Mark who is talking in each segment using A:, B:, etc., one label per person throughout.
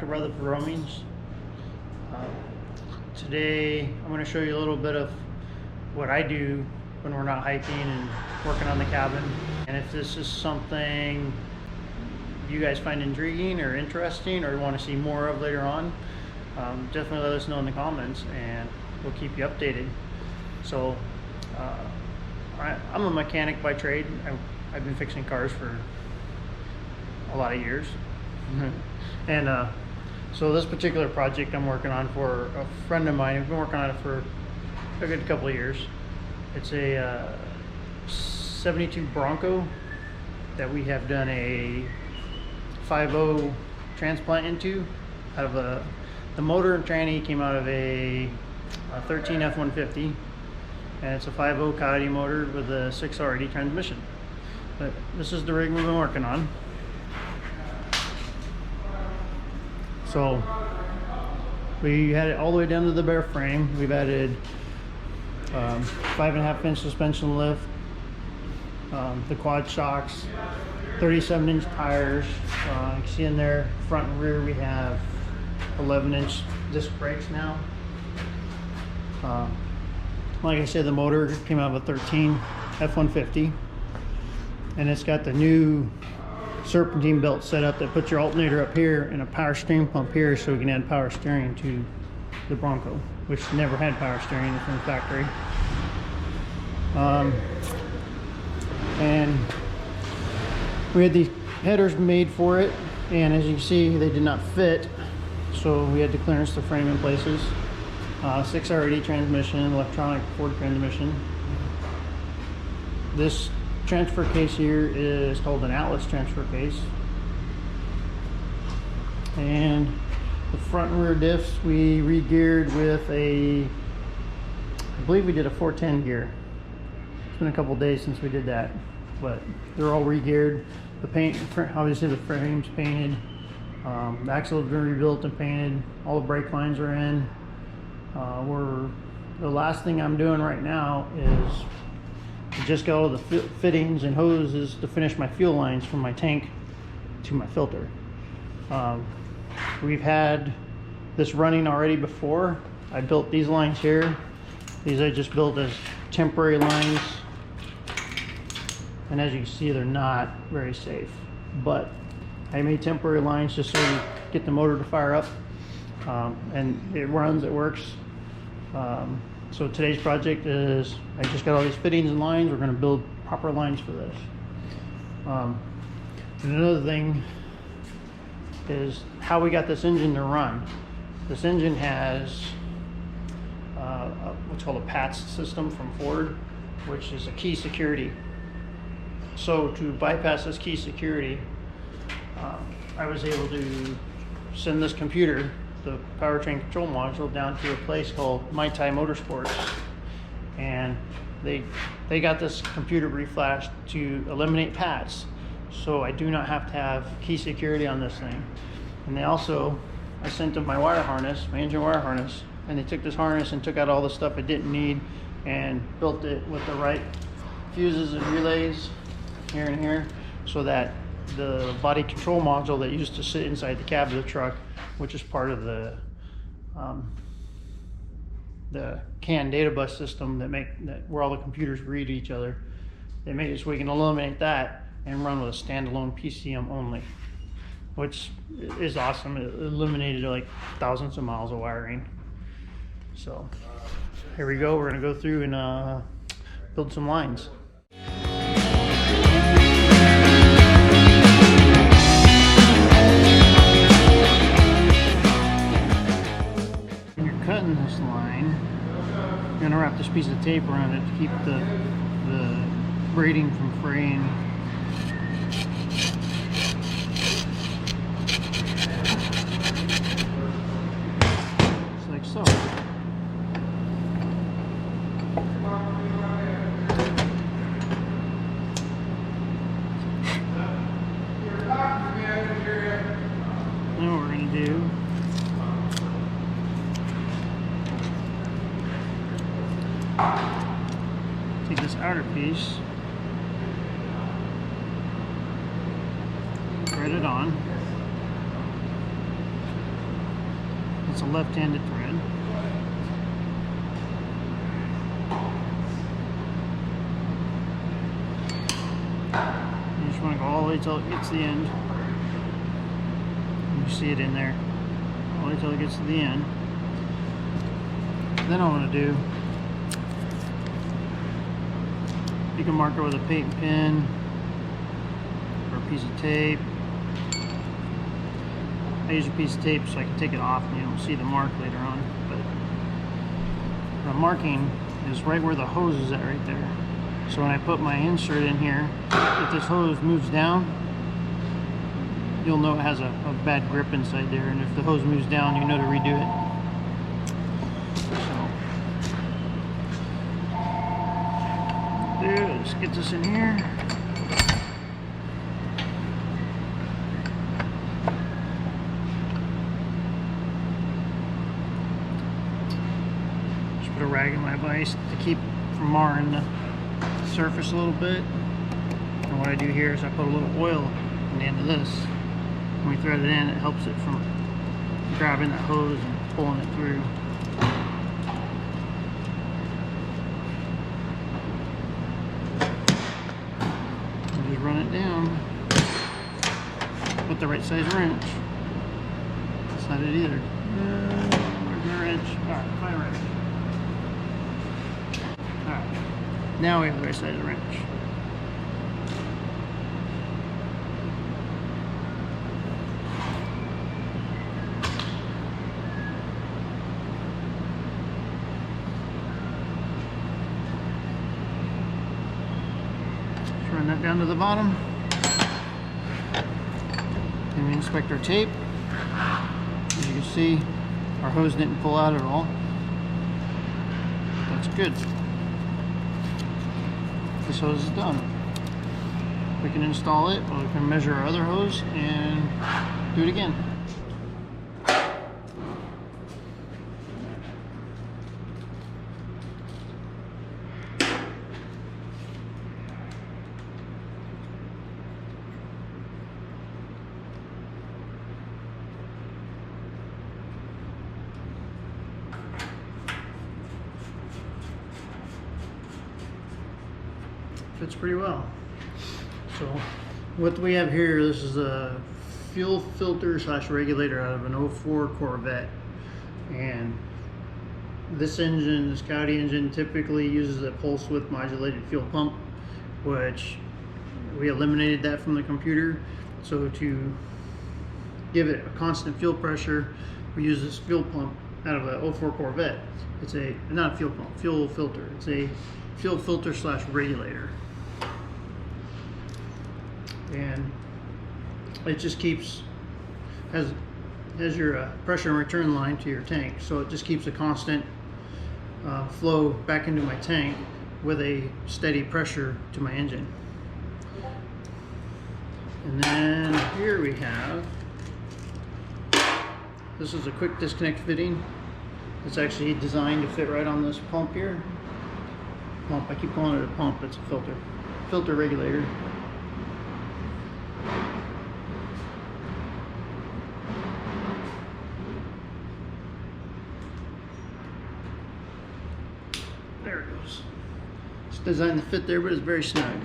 A: Rutherford Roamings. Today I'm going to show you a little bit of what I do when we're not hiking and working on the cabin. And if this is something you guys find intriguing or interesting or want to see more of later on, definitely let us know in the comments and we'll keep you updated. So I'm a mechanic by trade. I've been fixing cars for a lot of years. And so this particular project I'm working on for a friend of mine. I've been working on it for a good couple of years. It's a 72 Bronco that we have done a 5.0 transplant into. Out of the motor and tranny came out of a 13 F-150, and it's a 5.0 Coyote motor with a 6RD transmission. But this is the rig we've been working on. So we had it all the way down to the bare frame. We've added 5.5 inch suspension lift, the quad shocks, 37-inch tires. You can see in there, front and rear, we have 11-inch disc brakes now. Like I said, the motor came out of a 13 F-150, and it's got the new serpentine belt set up that puts your alternator up here and a power steering pump here, so we can add power steering to the Bronco, which never had power steering from the factory. And we had these headers made for it, and as you can see, they did not fit, so we had to clearance the frame in places. 6RD transmission, electronic Ford transmission. This transfer case here is called an Atlas transfer case, and the front and rear diffs we re-geared with I believe we did a 410 gear. It's been a couple days since we did that, but they're all re-geared. The paint, obviously the frame's painted, the axle has been rebuilt and painted, all the brake lines are in. The last thing I'm doing right now is I just got all the fittings and hoses to finish my fuel lines from my tank to my filter. We've had this running already before. I built these lines here. These I just built as temporary lines, and as you can see, they're not very safe, but I made temporary lines just so you get the motor to fire up, and it runs, it works. So today's project is, I just got all these fittings and lines. We're going to build proper lines for this. And another thing is how we got this engine to run. This engine has what's called a PATS system from Ford, which is a key security. So to bypass this key security, I was able to send this computer, the powertrain control module, down to a place called Mai Tai Motorsports, and they got this computer reflashed to eliminate PATS, so I do not have to have key security on this thing. And they also, I sent them my wire harness, my engine wire harness, and they took this harness and took out all the stuff it didn't need and built it with the right fuses and relays here and here, so that the body control module that used to sit inside the cab of the truck, which is part of the CAN data bus system where all the computers read to each other, they made it so we can eliminate that and run with a standalone PCM only, which is awesome. It eliminated like thousands of miles of wiring. So here we go. We're going to go through and build some lines. Cutting this line, I'm going to wrap this piece of tape around it to keep the braiding from fraying. Just like so. Now what we're going to do, take this outer piece, thread it on, It's a left-handed thread. You just want to go all the way till it gets to the end. You see it in there. All the way till it gets to the end. Then all I'm going to do, you can mark it with a paint pen or a piece of tape. I use a piece of tape so I can take it off and you don't see the mark later on. But the marking is right where the hose is at right there. So when I put my insert in here, if this hose moves down, you'll know it has a bad grip inside there. And if the hose moves down, you know to redo it. So, let's get this in here. Put a rag in my vise to keep from marring the surface a little bit. And what I do here is I put a little oil on the end of this. When we thread it in, it helps it from grabbing that hose and pulling it through. And just run it down with the right size wrench. That's not it either. Where's my wrench? Alright, my wrench. Alright, now we have the right side of the wrench. Just run that down to the bottom. And we inspect our tape. As you can see, our hose didn't pull out at all. That's good. This hose is done. We can install it, or we can measure our other hose and do it again. Fits pretty well. So what we have here, this is a fuel filter / regulator out of an 04 Corvette, and this engine, this Coyote engine, typically uses a pulse width modulated fuel pump, which we eliminated that from the computer. So to give it a constant fuel pressure, we use this fuel pump out of a 04 Corvette. It's a, not a fuel pump, fuel filter. It's a fuel filter / regulator. And it just keeps, has your pressure and return line to your tank, so it just keeps a constant flow back into my tank with a steady pressure to my engine. And then here we have, this is a quick disconnect fitting. It's actually designed to fit right on this pump here. Pump, I keep calling it a pump, it's a filter regulator. There it goes. It's designed to fit there, but it's very snug.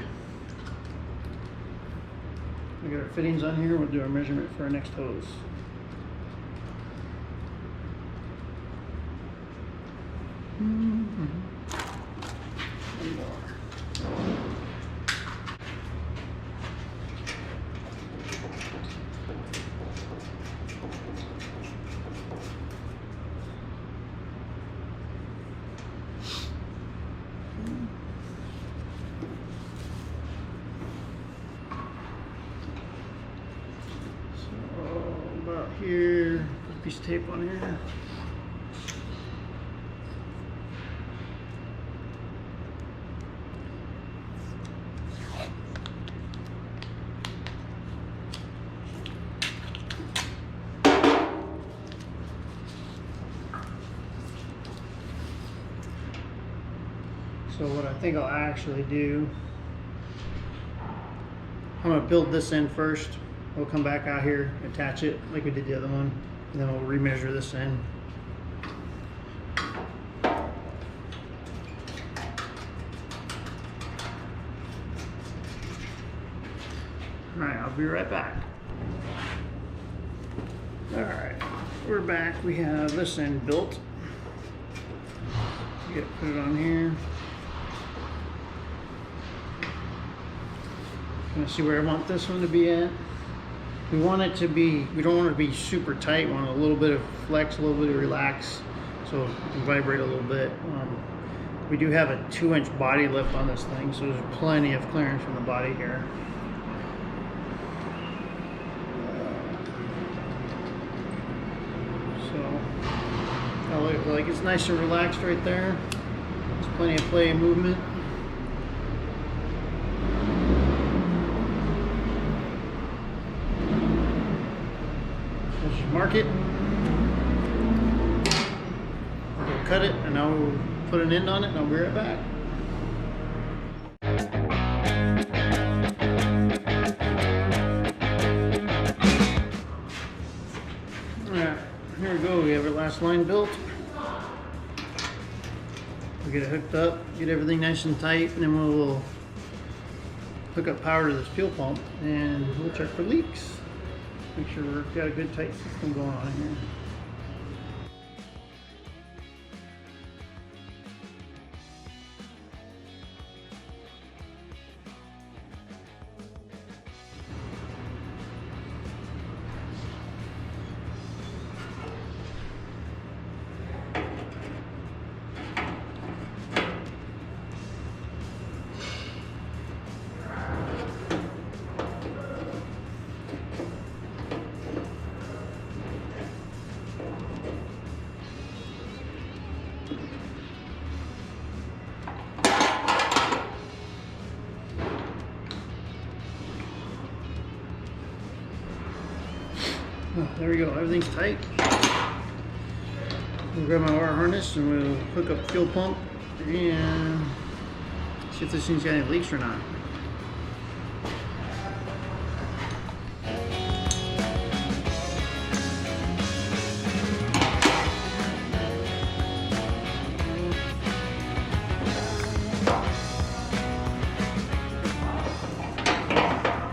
A: We got our fittings on here. We'll do our measurement for our next hose. One more. About here, put a piece of tape on here. So what I think I'll actually do, I'm going to build this in first. We'll come back out here, attach it like we did the other one, and then we'll remeasure this in Alright, I'll be right back. Alright, we're back. We have this end built. Put it on here. Gonna see where I want this one to be at. We want it to be, we don't want it to be super tight. We want a little bit of flex, a little bit of relax, so it can vibrate a little bit. We do have a 2-inch body lift on this thing, so there's plenty of clearance from the body here. So, like it's nice and relaxed right there. There's plenty of play and movement. Let's just mark it. We'll cut it, and I'll put an end on it, and I'll be right back. Alright, here we go. We have our last line built. We'll get it hooked up, get everything nice and tight, and then we'll hook up power to this fuel pump, and we'll check for leaks. Make sure we've got a good tight system going on here. Oh, there we go, everything's tight. We'll grab my wire harness and we'll hook up the fuel pump and see if this thing's got any leaks or not.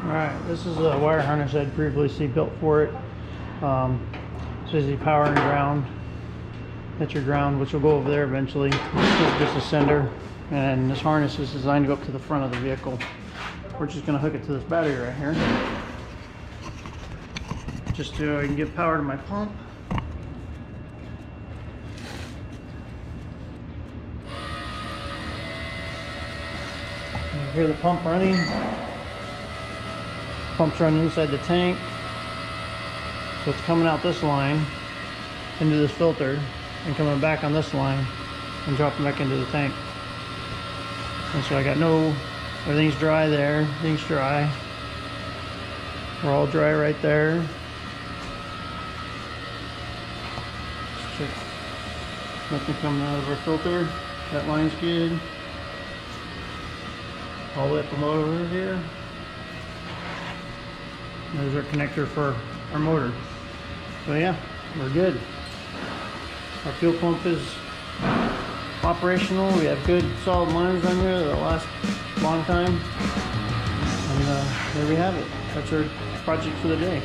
A: Alright, this is a wire harness I'd previously built for it. Says the power and ground. That's your ground, which will go over there eventually. This is just a sender, and this harness is designed to go up to the front of the vehicle. We're just going to hook it to this battery right here, just so I can give power to my pump. You hear the pump running. Pump's running inside the tank. So it's coming out this line into this filter and coming back on this line and dropping back into the tank. And so I got everything's dry there, everything's dry. We're all dry right there. Let's check. Nothing coming out of our filter. That line's good. All the way up the motor over here. There's our connector for our motor. So yeah, we're good. Our fuel pump is operational. We have good solid lines on here that'll last a long time. And there we have it. That's our project for the day.